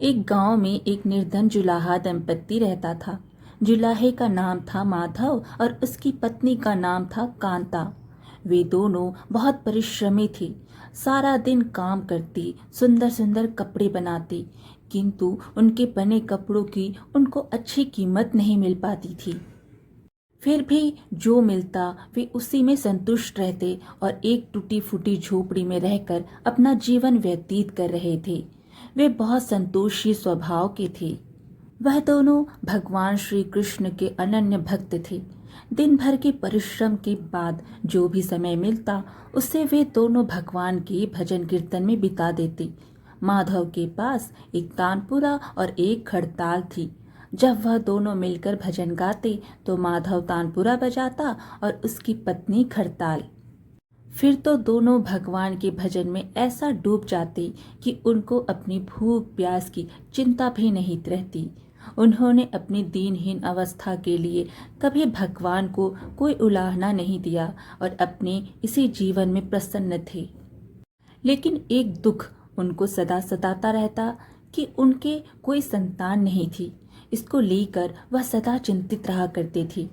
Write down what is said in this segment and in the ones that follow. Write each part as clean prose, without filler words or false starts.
एक गांव में एक निर्धन जुलाहा दंपत्ति रहता था। जुलाहे का नाम था माधव और उसकी पत्नी का नाम था कांता। वे दोनों बहुत परिश्रमी थे। सारा दिन काम करती, सुंदर सुंदर कपड़े बनाती, किंतु उनके बने कपड़ों की उनको अच्छी कीमत नहीं मिल पाती थी। फिर भी जो मिलता वे उसी में संतुष्ट रहते और एक टूटी फूटी झोपड़ी में रहकर अपना जीवन व्यतीत कर रहे थे। वे बहुत संतोषी स्वभाव के थे। वह दोनों भगवान श्री कृष्ण के अनन्य भक्त थे। दिन भर के परिश्रम के बाद जो भी समय मिलता उसे वे दोनों भगवान के भजन कीर्तन में बिता देते। माधव के पास एक तानपुरा और एक खड़ताल थी। जब वह दोनों मिलकर भजन गाते तो माधव तानपुरा बजाता और उसकी पत्नी खड़ताल। फिर तो दोनों भगवान के भजन में ऐसा डूब जाते कि उनको अपनी भूख प्यास की चिंता भी नहीं रहती। उन्होंने अपनी दीनहीन अवस्था के लिए कभी भगवान को कोई उलाहना नहीं दिया और अपने इसी जीवन में प्रसन्न थे। लेकिन एक दुख उनको सदा सताता रहता कि उनके कोई संतान नहीं थी। इसको लेकर वह सदा चिंतित रहा करते थे।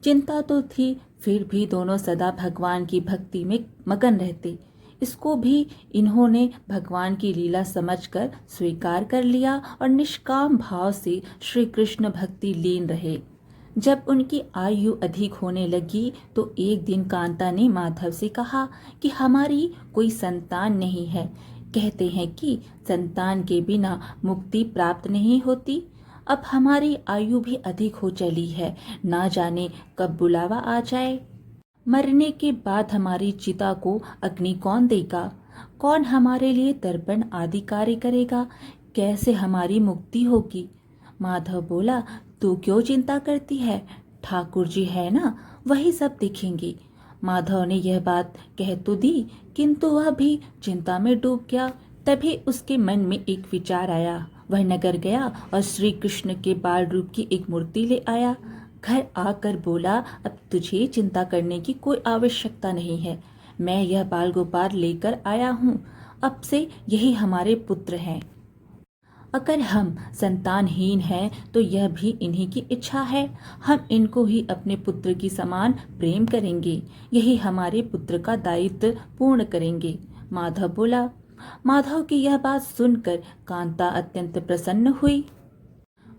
चिंता तो थी, फिर भी दोनों सदा भगवान की भक्ति में मगन रहते। इसको भी इन्होंने भगवान की लीला समझकर स्वीकार कर लिया और निष्काम भाव से श्री कृष्ण भक्ति लीन रहे। जब उनकी आयु अधिक होने लगी तो एक दिन कांता ने माधव से कहा कि हमारी कोई संतान नहीं है। कहते हैं कि संतान के बिना मुक्ति प्राप्त नहीं होती। अब हमारी आयु भी अधिक हो चली है, ना जाने कब बुलावा आ जाए। मरने के बाद हमारी चिता को अग्नि कौन देगा? कौन हमारे लिए तर्पण आदि कार्य करेगा? कैसे हमारी मुक्ति होगी? माधव बोला, तू क्यों चिंता करती है? ठाकुर जी है ना, वही सब देखेंगे। माधव ने यह बात कह तो दी, किंतु वह भी चिंता में डूब गया। तभी उसके मन में एक विचार आया। वह नगर गया और श्री कृष्ण के बाल रूप की एक मूर्ति ले आया। घर आकर बोला, अब तुझे चिंता करने की कोई आवश्यकता नहीं है। मैं यह बाल गोपाल लेकर आया हूँ। अब से यही हमारे पुत्र हैं। अगर हम संतानहीन हैं तो यह भी इन्हीं की इच्छा है। हम इनको ही अपने पुत्र की समान प्रेम करेंगे। यही हमारे पुत्र का दायित्व पूर्ण करेंगे। माधव बोला। माधव की यह बात सुनकर कांता अत्यंत प्रसन्न हुई।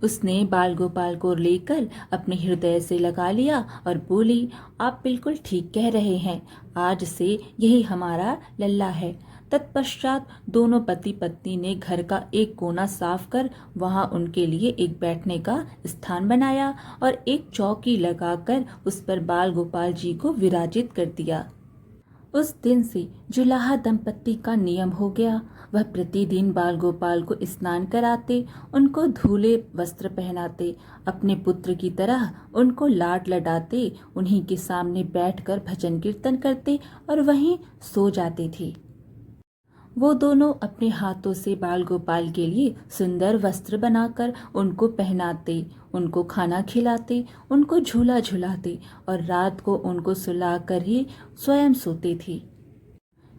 उसने बाल गोपाल को लेकर अपने हृदय से लगा लिया और बोली, आप बिल्कुल ठीक कह रहे हैं। आज से यही हमारा लल्ला है। तत्पश्चात दोनों पति पत्नी ने घर का एक कोना साफ कर वहां उनके लिए एक बैठने का स्थान बनाया और एक चौकी लगाकर उस पर बाल गोपाल जी को विराजित कर दिया। उस दिन से जुलाहा दंपत्ति का नियम हो गया। वह प्रतिदिन बाल गोपाल को स्नान कराते, उनको धूले वस्त्र पहनाते, अपने पुत्र की तरह उनको लाड लडाते, उन्हीं के सामने बैठकर भजन कीर्तन करते और वहीं सो जाते थे। वो दोनों अपने हाथों से बाल गोपाल के लिए सुंदर वस्त्र बनाकर उनको पहनाते, उनको खाना खिलाते, उनको झूला झुलाते और रात को उनको सुलाकर ही स्वयं सोते थे।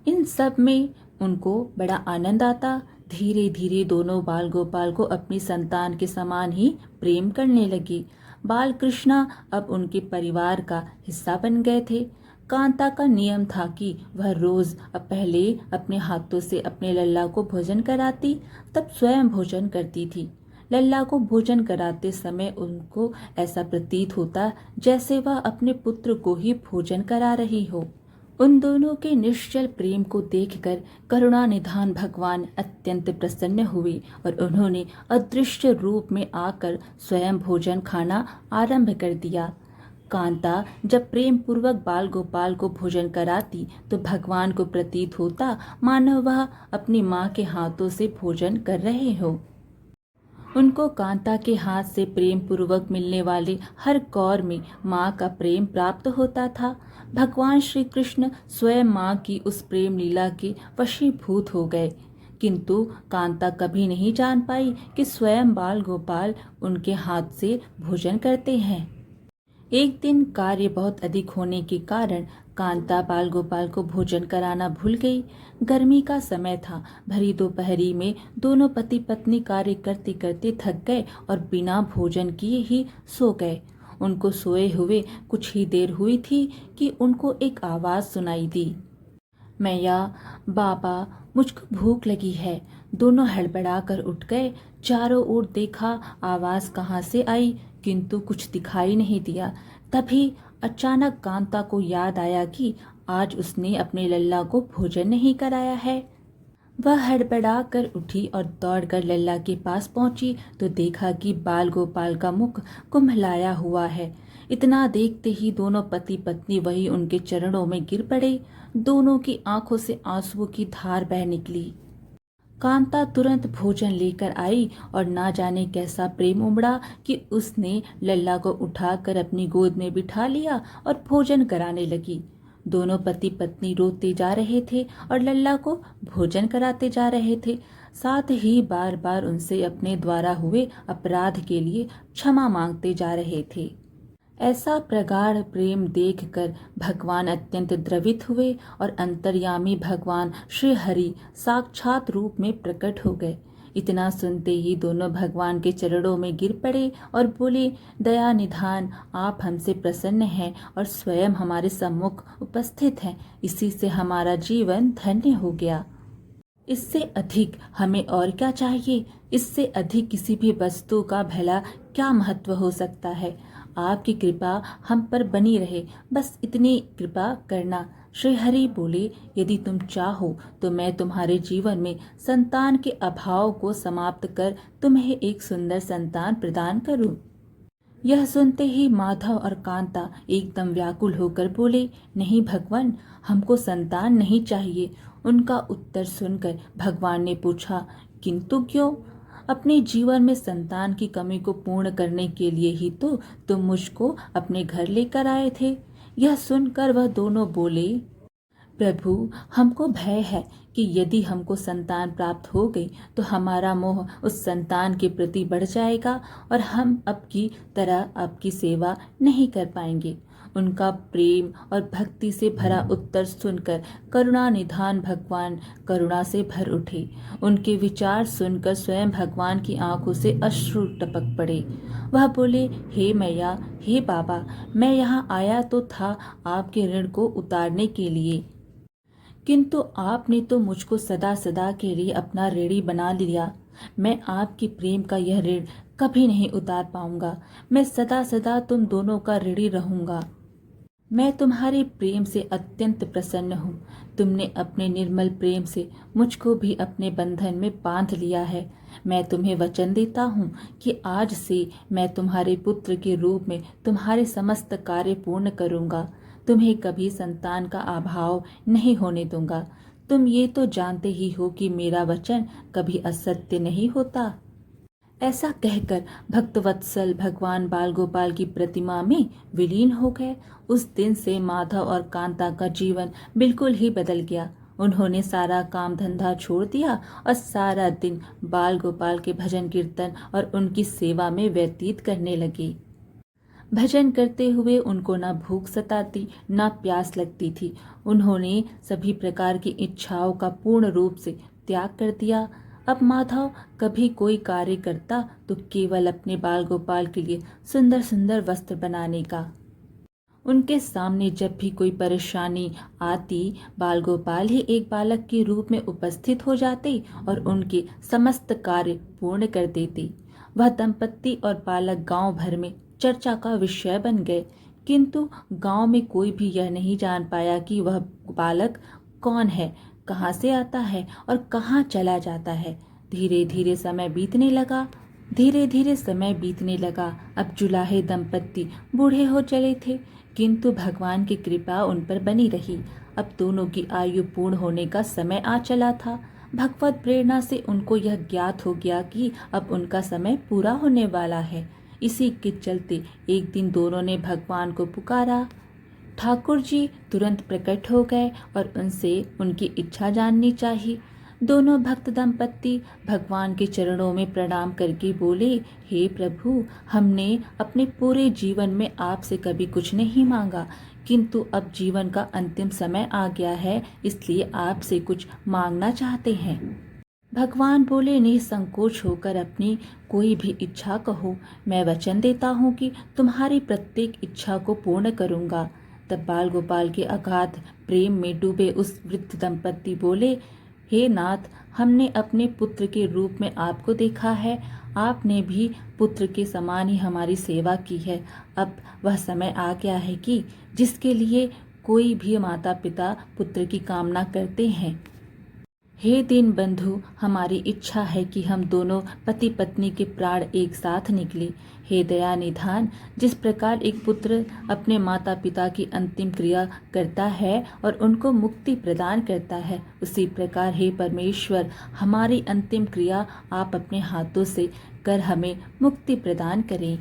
इन सब में उनको बड़ा आनंद आता। धीरे धीरे दोनों बाल गोपाल को अपनी संतान के समान ही प्रेम करने लगे। बाल कृष्णा अब उनके परिवार का हिस्सा बन गए थे। कांता का नियम था कि वह रोज पहले अपने हाथों से अपने लल्ला को भोजन कराती, तब स्वयं भोजन करती थी। लल्ला को भोजन कराते समय उनको ऐसा प्रतीत होता जैसे वह अपने पुत्र को ही भोजन करा रही हो। उन दोनों के निश्चल प्रेम को देखकर करुणा निधान भगवान अत्यंत प्रसन्न हुए और उन्होंने अदृश्य रूप में आकर स्वयं भोजन खाना आरंभ कर दिया। कांता जब प्रेम पूर्वक बाल गोपाल को भोजन कराती तो भगवान को प्रतीत होता मानो वह अपनी माँ के हाथों से भोजन कर रहे हो। उनको कांता के हाथ से प्रेम पूर्वक मिलने वाले हर कौर में माँ का प्रेम प्राप्त होता था। भगवान श्री कृष्ण स्वयं माँ की उस प्रेम लीला के वशीभूत हो गए, किंतु कांता कभी नहीं जान पाई कि स्वयं बाल गोपाल उनके हाथ से भोजन करते हैं। एक दिन कार्य बहुत अधिक होने के कारण कांता बाल गोपाल को भोजन कराना भूल गई। गर्मी का समय था। भरी दोपहरी में दोनों पति पत्नी कार्य करते करते थक गए और बिना भोजन किए ही सो गए। उनको सोए हुए कुछ ही देर हुई थी कि उनको एक आवाज़ सुनाई दी। मैया, बाबा, मुझको भूख लगी है। दोनों हड़बड़ा कर उठ गए। चारों ओर देखा, आवाज़ कहाँ से आई, किंतु कुछ दिखाई नहीं दिया। तभी अचानक कांता को याद आया कि आज उसने अपने लल्ला को भोजन नहीं कराया है। वह हड़बड़ा कर उठी और दौड़कर लल्ला के पास पहुंची तो देखा कि बाल गोपाल का मुख कुम्हलाया हुआ है। इतना देखते ही दोनों पति पत्नी वही उनके चरणों में गिर पड़े। दोनों की आंखों से आंसुओं की धार बह निकली। कांता तुरंत भोजन लेकर आई और ना जाने कैसा प्रेम उमड़ा कि उसने लल्ला को उठाकर अपनी गोद में बिठा लिया और भोजन कराने लगी। दोनों पति पत्नी रोते जा रहे थे और लल्ला को भोजन कराते जा रहे थे। साथ ही बार बार उनसे अपने द्वारा हुए अपराध के लिए क्षमा मांगते जा रहे थे। ऐसा प्रगाढ़ प्रेम देखकर भगवान अत्यंत द्रवित हुए और अंतर्यामी भगवान श्री हरि साक्षात रूप में प्रकट हो गए। इतना सुनते ही दोनों भगवान के चरणों में गिर पड़े और बोले, दया निधान, आप हमसे प्रसन्न हैं और स्वयं हमारे सम्मुख उपस्थित हैं। इसी से हमारा जीवन धन्य हो गया। इससे अधिक हमें और क्या चाहिए? इससे अधिक किसी भी वस्तु का भला क्या महत्व हो सकता है? आपकी कृपा हम पर बनी रहे, बस इतनी कृपा करना। श्री हरि बोले, यदि तुम चाहो तो मैं तुम्हारे जीवन में संतान के अभाव को समाप्त कर तुम्हें एक सुंदर संतान प्रदान करूं। यह सुनते ही माधव और कांता एकदम व्याकुल होकर बोले, नहीं भगवान, हमको संतान नहीं चाहिए। उनका उत्तर सुनकर भगवान ने पूछा, किंतु क्यों? अपने जीवन में संतान की कमी को पूर्ण करने के लिए ही तो तुम मुझको अपने घर लेकर आए थे। यह सुनकर वह दोनों बोले, प्रभु, हमको भय है कि यदि हमको संतान प्राप्त हो गई तो हमारा मोह उस संतान के प्रति बढ़ जाएगा और हम अब की तरह आपकी सेवा नहीं कर पाएंगे। उनका प्रेम और भक्ति से भरा उत्तर सुनकर करुणा निधान भगवान करुणा से भर उठे। उनके विचार सुनकर स्वयं भगवान की आंखों से अश्रु टपक पड़े। वह बोले, हे मैया, हे बाबा, मैं यहाँ आया तो था आपके ऋण को उतारने के लिए, किंतु आपने तो मुझको सदा सदा के लिए अपना ऋणी बना लिया। मैं आपके प्रेम का यह ऋण कभी नहीं उतार पाऊंगा। मैं सदा सदा तुम दोनों का ऋणी रहूंगा। मैं तुम्हारे प्रेम से अत्यंत प्रसन्न हूँ। तुमने अपने निर्मल प्रेम से मुझको भी अपने बंधन में बांध लिया है। मैं तुम्हें वचन देता हूँ कि आज से मैं तुम्हारे पुत्र के रूप में तुम्हारे समस्त कार्य पूर्ण करूँगा। तुम्हें कभी संतान का अभाव नहीं होने दूंगा। तुम ये तो जानते ही हो कि मेरा वचन कभी असत्य नहीं होता। ऐसा कहकर भक्तवत्सल भगवान बाल गोपाल की प्रतिमा में विलीन हो गए। उस दिन से माधव और कांता का जीवन बिल्कुल ही बदल गया। उन्होंने सारा काम धंधा छोड़ दिया और सारा दिन बाल गोपाल के भजन कीर्तन और उनकी सेवा में व्यतीत करने लगे। भजन करते हुए उनको न भूख सताती न प्यास लगती थी। उन्होंने सभी प्रकार की इच्छाओं का पूर्ण रूप से त्याग कर दिया। अब माधव कभी कोई कार्य करता तो केवल अपने बाल गोपाल के लिए सुंदर सुंदर वस्त्र बनाने का। उनके सामने जब भी कोई परेशानी आती, बाल गोपाल ही एक बालक के रूप में उपस्थित हो जाते और उनके समस्त कार्य पूर्ण कर देते। वह दंपत्ति और बालक गांव भर में चर्चा का विषय बन गए, किंतु गांव में कोई भी यह नहीं जान पाया कि वह बालक कौन है, कहाँ से आता है और कहाँ चला जाता है। धीरे धीरे समय बीतने लगा। अब जुलाहे दंपत्ति बूढ़े हो चले थे, किंतु भगवान की कृपा उन पर बनी रही। अब दोनों की आयु पूर्ण होने का समय आ चला था। भगवत प्रेरणा से उनको यह ज्ञात हो गया कि अब उनका समय पूरा होने वाला है। इसी के चलते एक दिन दोनों ने भगवान को पुकारा। ठाकुर जी तुरंत प्रकट हो गए और उनसे उनकी इच्छा जाननी चाहिए। दोनों भक्त दंपत्ति भगवान के चरणों में प्रणाम करके बोले, हे प्रभु, हमने अपने पूरे जीवन में आपसे कभी कुछ नहीं मांगा, किंतु अब जीवन का अंतिम समय आ गया है, इसलिए आपसे कुछ मांगना चाहते हैं। भगवान बोले, निसंकोच होकर अपनी कोई भी इच्छा कहो, मैं वचन देता हूँ कि तुम्हारी प्रत्येक इच्छा को पूर्ण करूँगा। तब बाल गोपाल के अगाध प्रेम में डूबे उस वृद्ध दंपत्ति बोले, हे नाथ, हमने अपने पुत्र के रूप में आपको देखा है, आपने भी पुत्र के समान ही हमारी सेवा की है। अब वह समय आ गया है कि जिसके लिए कोई भी माता पिता पुत्र की कामना करते हैं। हे दीन बंधु, हमारी इच्छा है कि हम दोनों पति पत्नी के प्राण एक साथ निकले। हे दया निधान, जिस प्रकार एक पुत्र अपने माता पिता की अंतिम क्रिया करता है और उनको मुक्ति प्रदान करता है, उसी प्रकार हे परमेश्वर, हमारी अंतिम क्रिया आप अपने हाथों से कर हमें मुक्ति प्रदान करें।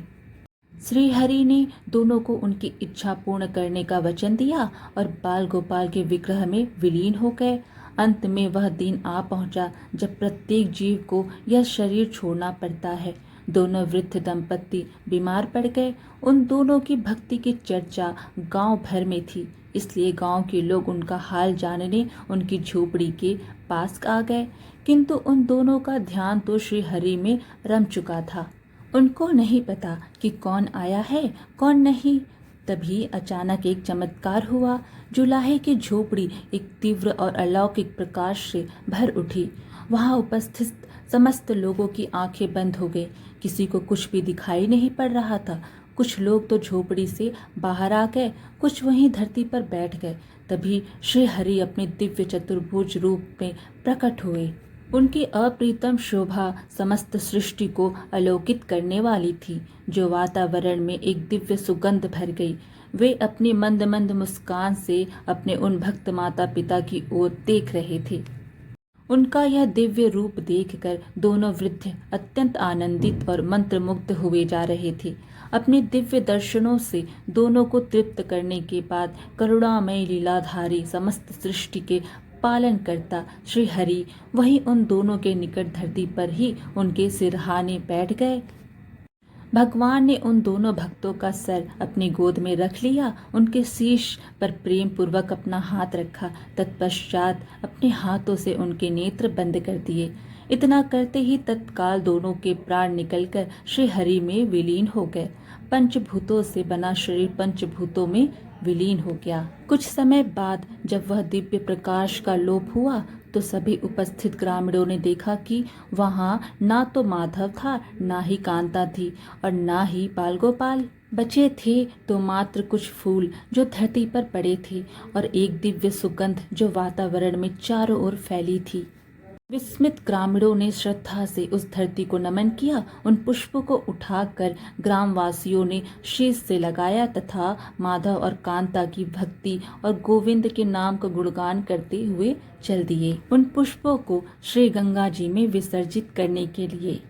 श्री हरि ने दोनों को उनकी इच्छा पूर्ण करने का वचन दिया और बाल गोपाल के विग्रह में विलीन हो गए। अंत में वह दिन आ पहुंचा जब प्रत्येक जीव को यह शरीर छोड़ना पड़ता है। दोनों वृद्ध दंपत्ति बीमार पड़ गए। उन दोनों की भक्ति की चर्चा गांव भर में थी, इसलिए गांव के लोग उनका हाल जानने उनकी झोपड़ी के पास आ गए, किंतु उन दोनों का ध्यान तो श्री हरि में रम चुका था। उनको नहीं पता कि कौन आया है कौन नहीं। तभी अचानक एक चमत्कार हुआ। जुलाहे की झोपड़ी एक तीव्र और अलौकिक प्रकाश से भर उठी। वहां उपस्थित समस्त लोगों की आंखें बंद हो गई। किसी को कुछ भी दिखाई नहीं पड़ रहा था। कुछ लोग तो झोपड़ी से बाहर आ गए, कुछ वहीं धरती पर बैठ गए। तभी श्री हरि अपने दिव्य चतुर्भुज रूप में प्रकट हुए। उनकी अप्रीतम शोभा समस्त सृष्टि को आलोकित करने वाली थी, जो वातावरण में एक दिव्य सुगंध भर गई। वे अपनी मंद मंद मुस्कान से अपने उन भक्त माता पिता की ओर देख रहे थे। उनका यह दिव्य रूप देखकर दोनों वृद्ध अत्यंत आनंदित और मंत्रमुग्ध हुए जा रहे थे। अपने दिव्य दर्शनों से दोनों को तृप्त करने के बाद करुणामय लीलाधारी समस्त सृष्टि के पालन करता श्री हरि वहीं उन दोनों के निकट धरती पर ही उनके सिरहाने बैठ गए। भगवान ने उन दोनों भक्तों का सर अपनी गोद में रख लिया, उनके शीश पर प्रेम पूर्वक अपना हाथ रखा, तत्पश्चात अपने हाथों से उनके नेत्र बंद कर दिए। इतना करते ही तत्काल दोनों के प्राण निकलकर श्री हरि में विलीन हो गए। पंचभूतों से बना शरीर पंचभूतों में विलीन हो गया। कुछ समय बाद जब वह दिव्य प्रकाश का लोप हुआ तो सभी उपस्थित ग्रामीणों ने देखा कि वहां ना तो माधव था, ना ही कांता थी और ना ही बाल गोपाल। बचे थे तो मात्र कुछ फूल जो धरती पर पड़े थे और एक दिव्य सुगंध जो वातावरण में चारों ओर फैली थी। विस्मित ग्रामीणों ने श्रद्धा से उस धरती को नमन किया। उन पुष्पों को उठाकर ग्रामवासियों ने शीश से लगाया तथा माधव और कांता की भक्ति और गोविंद के नाम का गुणगान करते हुए चल दिए, उन पुष्पों को श्री गंगा जी में विसर्जित करने के लिए।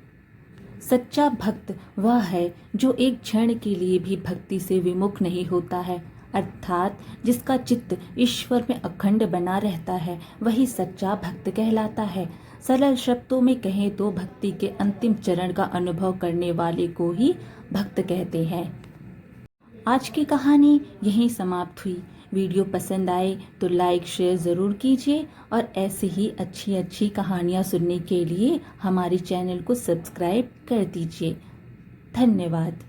सच्चा भक्त वह है जो एक क्षण के लिए भी भक्ति से विमुख नहीं होता है, अर्थात जिसका चित्त ईश्वर में अखंड बना रहता है, वही सच्चा भक्त कहलाता है। सरल शब्दों में कहें तो भक्ति के अंतिम चरण का अनुभव करने वाले को ही भक्त कहते हैं। आज की कहानी यहीं समाप्त हुई। वीडियो पसंद आए तो लाइक शेयर ज़रूर कीजिए और ऐसे ही अच्छी अच्छी कहानियाँ सुनने के लिए हमारे चैनल को सब्सक्राइब कर दीजिए। धन्यवाद।